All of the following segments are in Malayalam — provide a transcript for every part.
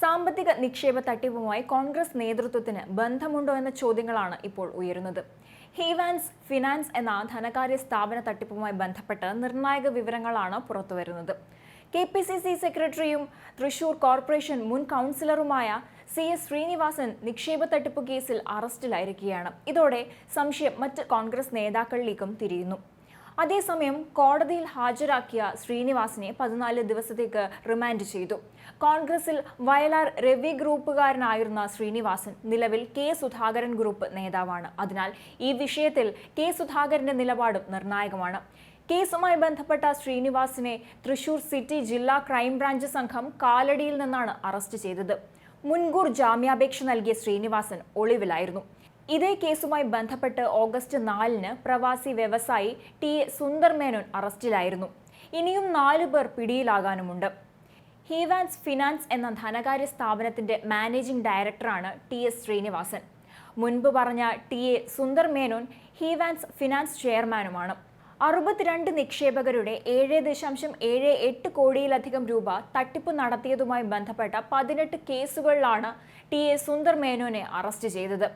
സാമ്പത്തിക നിക്ഷേപ തട്ടിപ്പുമായി കോൺഗ്രസ് നേതൃത്വത്തിന് ബന്ധമുണ്ടോ എന്ന ചോദ്യങ്ങളാണ് ഇപ്പോൾ ഉയരുന്നത്. ഹീവാൻസ് ഫിനാൻസ് എന്ന ധനകാര്യ സ്ഥാപന തട്ടിപ്പുമായി ബന്ധപ്പെട്ട് നിർണായക വിവരങ്ങളാണ് പുറത്തുവരുന്നത്. KPCC സെക്രട്ടറിയും തൃശൂർ കോർപ്പറേഷൻ മുൻ കൗൺസിലറുമായ CS ശ്രീനിവാസൻ നിക്ഷേപ തട്ടിപ്പ് കേസിൽ അറസ്റ്റിലായിരിക്കുകയാണ്. ഇതോടെ സംശയം മറ്റ് കോൺഗ്രസ് നേതാക്കളിലേക്കും തിരിയുന്നു. അതേസമയം കോടതിയിൽ ഹാജരാക്കിയ ശ്രീനിവാസിനെ 14 ദിവസത്തേക്ക് റിമാൻഡ് ചെയ്തു. കോൺഗ്രസിൽ വയലാർ രവി ഗ്രൂപ്പുകാരനായിരുന്ന ശ്രീനിവാസൻ നിലവിൽ K സുധാകരൻ ഗ്രൂപ്പ് നേതാവാണ്. അതിനാൽ ഈ വിഷയത്തിൽ K സുധാകരന്റെ നിലപാടും നിർണായകമാണ്. കേസുമായി ബന്ധപ്പെട്ട ശ്രീനിവാസിനെ തൃശൂർ സിറ്റി ജില്ലാ ക്രൈംബ്രാഞ്ച് സംഘം കാലടിയിൽ നിന്നാണ് അറസ്റ്റ് ചെയ്തത്. മുൻകൂർ ജാമ്യാപേക്ഷ നൽകിയ ശ്രീനിവാസൻ ഒളിവിലായിരുന്നു. ഇതേ കേസുമായി ബന്ധപ്പെട്ട് ഓഗസ്റ്റ് 4-ന് പ്രവാസി വ്യവസായി ടി എ സുന്ദർ മേനോൻ അറസ്റ്റിലായിരുന്നു. ഇനിയും 4 പേർ പിടിയിലാകാനുമുണ്ട്. ഹീവാൻസ് ഫിനാൻസ് എന്ന ധനകാര്യ സ്ഥാപനത്തിന്റെ മാനേജിംഗ് ഡയറക്ടറാണ് TS ശ്രീനിവാസൻ. മുൻപ് പറഞ്ഞ T A Sundar Menon Heevans finance ചെയർമാനുമാണ്. 62 നിക്ഷേപകരുടെ 7.78 കോടിയിലധികം രൂപ തട്ടിപ്പ് നടത്തിയതുമായി ബന്ധപ്പെട്ട 18 കേസുകളിലാണ് ടി എ സുന്ദർ മേനോനെ അറസ്റ്റ് ചെയ്തത്.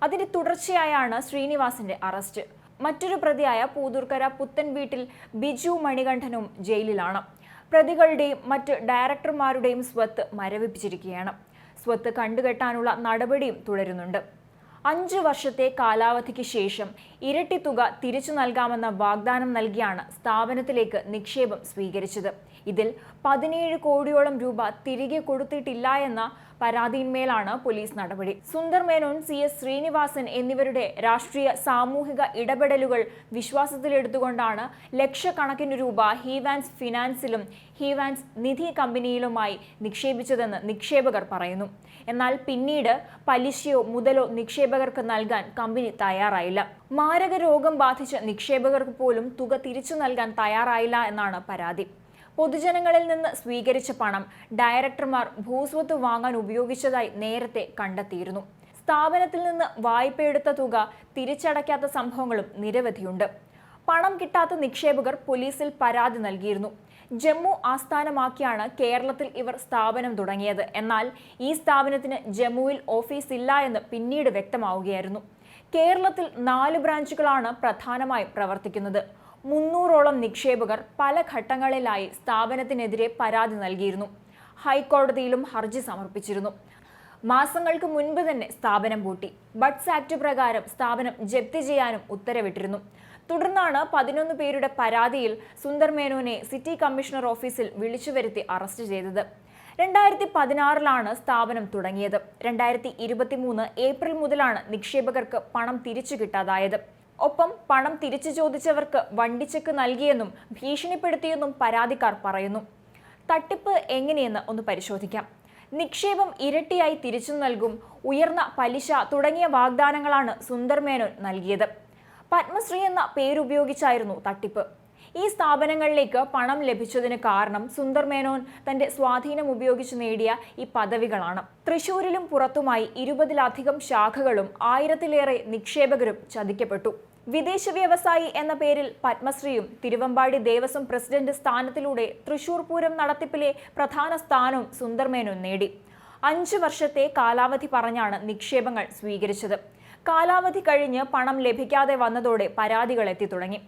അതിന്റെ തുടർച്ചയായാണ് ശ്രീനിവാസന്റെ അറസ്റ്റ്. മറ്റൊരു പ്രതിയായ പൂതൂർക്കര പുത്തൻ വീട്ടിൽ ബിജു മണികണ്ഠനും ജയിലിലാണ്. പ്രതികളുടെയും മറ്റ് ഡയറക്ടർമാരുടെയും സ്വത്ത് മരവിപ്പിച്ചിരിക്കുകയാണ്. സ്വത്ത് കണ്ടുകെട്ടാനുള്ള നടപടിയും തുടരുന്നുണ്ട്. 5 വർഷത്തെ കാലാവധിക്ക് ശേഷം ഇരട്ടി തുക തിരിച്ചു നൽകാമെന്ന വാഗ്ദാനം നൽകിയാണ് സ്ഥാപനത്തിലേക്ക് നിക്ഷേപം സ്വീകരിച്ചത്. ഇതിൽ 17 കോടിയോളം രൂപ തിരികെ കൊടുത്തിട്ടില്ല എന്ന പരാതിയിന്മേലാണ് പോലീസ് നടപടി. സുന്ദർ മേനോൻ, CS ശ്രീനിവാസൻ എന്നിവരുടെ രാഷ്ട്രീയ സാമൂഹിക ഇടപെടലുകൾ വിശ്വാസത്തിലെടുത്തുകൊണ്ടാണ് ലക്ഷക്കണക്കിന് രൂപ ഹീവാൻസ് ഫിനാൻസിലും ഹീവാൻസ് നിധി കമ്പനിയിലുമായി നിക്ഷേപിച്ചതെന്ന് നിക്ഷേപകർ പറയുന്നു. എന്നാൽ പിന്നീട് പലിശയോ മുതലോ നിക്ഷേപകർക്ക് നൽകാൻ കമ്പനി തയ്യാറായില്ല. മാരക രോഗം ബാധിച്ച നിക്ഷേപകർക്ക് പോലും തുക തിരിച്ചു നൽകാൻ തയ്യാറായില്ല എന്നാണ് പരാതി. പൊതുജനങ്ങളിൽ നിന്ന് സ്വീകരിച്ച പണം ഡയറക്ടർമാർ ഭൂസ്വത്ത് വാങ്ങാൻ ഉപയോഗിച്ചതായി നേരത്തെ കണ്ടെത്തിയിരുന്നു. സ്ഥാപനത്തിൽ നിന്ന് വായ്പയെടുത്ത തുക തിരിച്ചടയ്ക്കാത്ത സംഭവങ്ങളും നിരവധിയുണ്ട്. പണം കിട്ടാത്ത നിക്ഷേപകർ പോലീസിൽ പരാതി നൽകിയിരുന്നു. ജമ്മു ആസ്ഥാനമാക്കിയാണ് കേരളത്തിൽ ഇവർ സ്ഥാപനം തുടങ്ങിയത്. എന്നാൽ ഈ സ്ഥാപനത്തിന് ജമ്മുവിൽ ഓഫീസ് ഇല്ല എന്ന് പിന്നീട് വ്യക്തമാവുകയായിരുന്നു. കേരളത്തിൽ 4 ബ്രാഞ്ചുകളാണ് പ്രധാനമായും പ്രവർത്തിക്കുന്നത്. 300ഓളം നിക്ഷേപകർ പല ഘട്ടങ്ങളിലായി സ്ഥാപനത്തിനെതിരെ പരാതി നൽകിയിരുന്നു. ഹൈക്കോടതിയിലും ഹർജി സമർപ്പിച്ചിരുന്നു. മാസങ്ങൾക്ക് മുൻപ് തന്നെ സ്ഥാപനം പൂട്ടി. ബഡ്സ് ആക്ട് പ്രകാരം സ്ഥാപനം ജപ്തി ചെയ്യാനും ഉത്തരവിട്ടിരുന്നു. തുടർന്നാണ് 11 പേരുടെ പരാതിയിൽ സുന്ദർ മേനോനെ സിറ്റി കമ്മീഷണർ ഓഫീസിൽ വിളിച്ചുവരുത്തി അറസ്റ്റ് ചെയ്തത്. 2016-ലാണ് സ്ഥാപനം തുടങ്ങിയത്. 2023 ഏപ്രിൽ മുതലാണ് നിക്ഷേപകർക്ക് പണം തിരിച്ചു കിട്ടാതായത്. ഒപ്പം പണം തിരിച്ചു ചോദിച്ചവർക്ക് വണ്ടിച്ചെക്ക് നൽകിയെന്നും ഭീഷണിപ്പെടുത്തിയെന്നും പരാതിക്കാർ പറയുന്നു. തട്ടിപ്പ് എങ്ങനെയെന്ന് ഒന്ന് പരിശോധിക്കാം. നിക്ഷേപം ഇരട്ടിയായി തിരിച്ചു നൽകും, ഉയർന്ന പലിശ തുടങ്ങിയ വാഗ്ദാനങ്ങളാണ് സുന്ദർ മേനോൻ നൽകിയത്. പത്മശ്രീ എന്ന പേരുപയോഗിച്ചായിരുന്നു തട്ടിപ്പ്. ഈ സ്ഥാപനങ്ങളിലേക്ക് പണം ലഭിച്ചതിന് കാരണം സുന്ദർ മേനോൻ തന്റെ സ്വാധീനം ഉപയോഗിച്ച് നേടിയ ഈ പദവികളാണ്. തൃശൂരിലും പുറത്തുമായി 20-ലധികം ശാഖകളും 1000-ലേറെ നിക്ഷേപകരും ചതിക്കപ്പെട്ടു. വിദേശ വ്യവസായി എന്ന പേരിൽ പത്മശ്രീയും തിരുവമ്പാടി ദേവസ്വം പ്രസിഡന്റ് സ്ഥാനത്തിലൂടെ തൃശൂർ പൂരം നടത്തിപ്പിലെ പ്രധാന സ്ഥാനവും സുന്ദർ മേനോൻ നേടി. 5 വർഷത്തെ കാലാവധി പറഞ്ഞാണ് നിക്ഷേപങ്ങൾ സ്വീകരിച്ചത്. കാലാവധി കഴിഞ്ഞ് പണം ലഭിക്കാതെ വന്നതോടെ പരാതികൾ എത്തി തുടങ്ങി.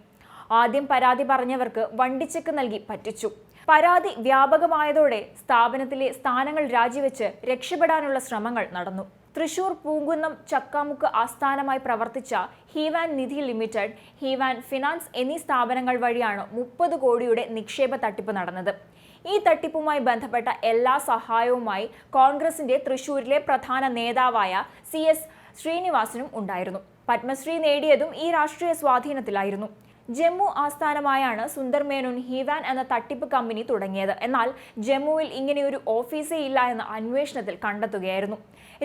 ആദ്യം പരാതി പറഞ്ഞവർക്ക് വണ്ടിച്ചെക്ക് നൽകി പറ്റിച്ചു. പരാതി വ്യാപകമായതോടെ സ്ഥാപനത്തിലെ സ്ഥാനങ്ങൾ രാജിവെച്ച് രക്ഷപ്പെടാനുള്ള ശ്രമങ്ങൾ നടന്നു. തൃശൂർ പൂങ്കുന്നം ചക്കാമുക്ക് ആസ്ഥാനമായി പ്രവർത്തിച്ച ഹീവാൻ നിധി ലിമിറ്റഡ്, ഹീവാൻ ഫിനാൻസ് എന്നീ സ്ഥാപനങ്ങൾ വഴിയാണ് 30 കോടിയുടെ നിക്ഷേപ തട്ടിപ്പ് നടന്നത്. ഈ തട്ടിപ്പുമായി ബന്ധപ്പെട്ട എല്ലാ സഹായവുമായി കോൺഗ്രസിന്റെ തൃശൂരിലെ പ്രധാന നേതാവായ CS ശ്രീനിവാസനും ഉണ്ടായിരുന്നു. പത്മശ്രീ നേടിയതും ഈ രാഷ്ട്രീയ സ്വാധീനത്തിലായിരുന്നു. ജമ്മു ആസ്ഥാനമായാണ് സുന്ദർ മേനോൻ ഹീവാൻ എന്ന തട്ടിപ്പ് കമ്പനി തുടങ്ങിയത്. എന്നാൽ ജമ്മുവിൽ ഇങ്ങനെയൊരു ഓഫീസേ ഇല്ല എന്ന അന്വേഷണത്തിൽ കണ്ടെത്തുകയായിരുന്നു.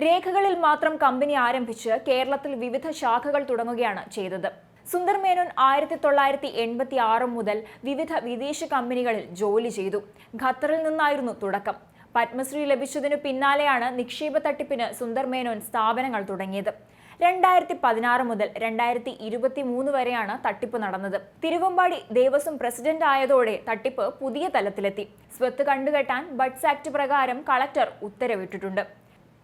രേഖകളിൽ മാത്രം കമ്പനി ആരംഭിച്ച് കേരളത്തിൽ വിവിധ ശാഖകൾ തുടങ്ങുകയാണ് ചെയ്തത്. സുന്ദർ മേനോൻ 1986 മുതൽ വിവിധ വിദേശ കമ്പനികളിൽ ജോലി ചെയ്തു. ഖത്തറിൽ നിന്നായിരുന്നു തുടക്കം. പത്മശ്രീ ലഭിച്ചതിനു പിന്നാലെയാണ് നിക്ഷേപ തട്ടിപ്പിന് സുന്ദർ മേനോൻ സ്ഥാപനങ്ങൾ തുടങ്ങിയത്. 2016 മുതൽ 2023 വരെയാണ് തട്ടിപ്പ് നടന്നത്. തിരുവമ്പാടി ദേവസ്വം പ്രസിഡന്റ് ആയതോടെ തട്ടിപ്പ് പുതിയ തലത്തിലെത്തി. സ്വത്ത് കണ്ടുകെട്ടാൻ ബഡ്സ് ആക്ട് പ്രകാരം കളക്ടർ ഉത്തരവിട്ടിട്ടുണ്ട്.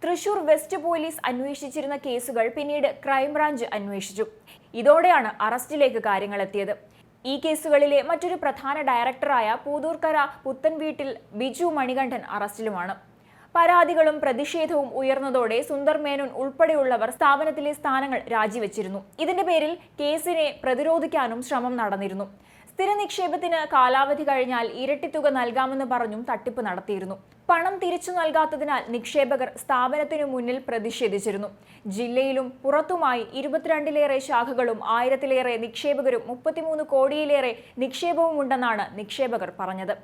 തൃശൂർ വെസ്റ്റ് പോലീസ് അന്വേഷിച്ചിരുന്ന കേസുകൾ പിന്നീട് ക്രൈംബ്രാഞ്ച് അന്വേഷിച്ചു. ഇതോടെയാണ് അറസ്റ്റിലേക്ക് കാര്യങ്ങൾ എത്തിയത്. ഈ കേസുകളിലെ മറ്റൊരു പ്രധാന ഡയറക്ടറായ പൂതൂർക്കര പുത്തൻവീട്ടിൽ ബിജു മണികണ്ഠൻ അറസ്റ്റിലുമാണ്. പരാതികളും പ്രതിഷേധവും ഉയർന്നതോടെ സുന്ദർ മേനോൻ ഉൾപ്പെടെയുള്ളവർ സ്ഥാപനത്തിലെ സ്ഥാനങ്ങൾ രാജിവെച്ചിരുന്നു. ഇതിന്റെ പേരിൽ കേസിനെ പ്രതിരോധിക്കാനും ശ്രമം നടന്നിരുന്നു. സ്ഥിര നിക്ഷേപത്തിന് കാലാവധി കഴിഞ്ഞാൽ ഇരട്ടിത്തുക നൽകാമെന്ന് പറഞ്ഞും തട്ടിപ്പ് നടത്തിയിരുന്നു. പണം തിരിച്ചു നൽകാത്തതിനാൽ നിക്ഷേപകർ സ്ഥാപനത്തിനു മുന്നിൽ പ്രതിഷേധിച്ചിരുന്നു. ജില്ലയിലും പുറത്തുമായി 22-ലേറെ ശാഖകളും 1000-ലേറെ നിക്ഷേപകരും 33 കോടിയിലേറെ നിക്ഷേപവും ഉണ്ടെന്നാണ് നിക്ഷേപകർ പറഞ്ഞത്.